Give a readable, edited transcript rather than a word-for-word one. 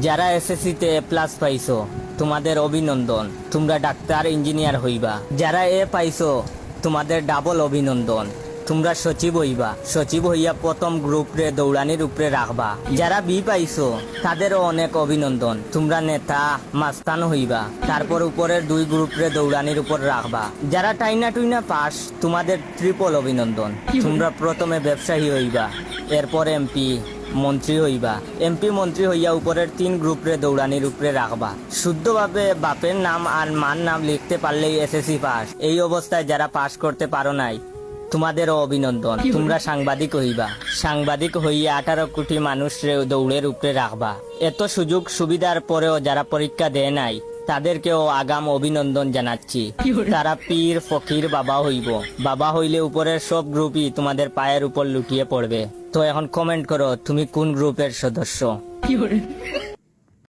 যারা এসএসসি তে প্লাস পাইছো তোমাদের অভিনন্দন, তোমরা ডাক্তার ইঞ্জিনিয়ার হইবা। যারা এ পাইছো তোমাদের ডাবল অভিনন্দন, তোমরা সচিব হইবা। সচিব হইয়া প্রথম গ্রুপ রে দৌড়ানির উপরে রাখবা। যারা বি পাইছো তাদেরও অনেক অভিনন্দন, তোমরা নেতা মাস্তান হইবা। তারপর উপরের দুই গ্রুপ রে দৌড়ানির উপর রাখবা। যারা টাইনা টুইনা পাস তোমাদের ট্রিপল অভিনন্দন, তোমরা প্রথমে ব্যবসায়ী হইবা, এরপর এমপি মন্ত্রী হইবা। এমপি মন্ত্রী হইয়া উপরের তিন গ্রুপ রে দৌড়ানির উপরে রাখবা। শুদ্ধভাবে বাপের নাম আর মার নাম লিখতে পারলেই এসএসসি পাস। এই অবস্থায় যারা পাস করতে পারো নাই তোমাদেরও অভিনন্দন, তোমরা সাংবাদিক হইবা। সাংবাদিক হইয়া 18 কোটি মানুষরে দৌড়ের উপরে রাখবা। এত সুযোগ সুবিধার পরেও যারা পরীক্ষা দেয় নাই তাদেরকেও আগাম অভিনন্দন জানাচ্ছি। তারা পীর ফকির বাবা হইব। বাবা হইলে উপরের সব গ্রুপই তোমাদের পায়ের উপর লুটিয়ে পড়বে। তো এখন কমেন্ট করো তুমি কোন গ্রুপের সদস্য।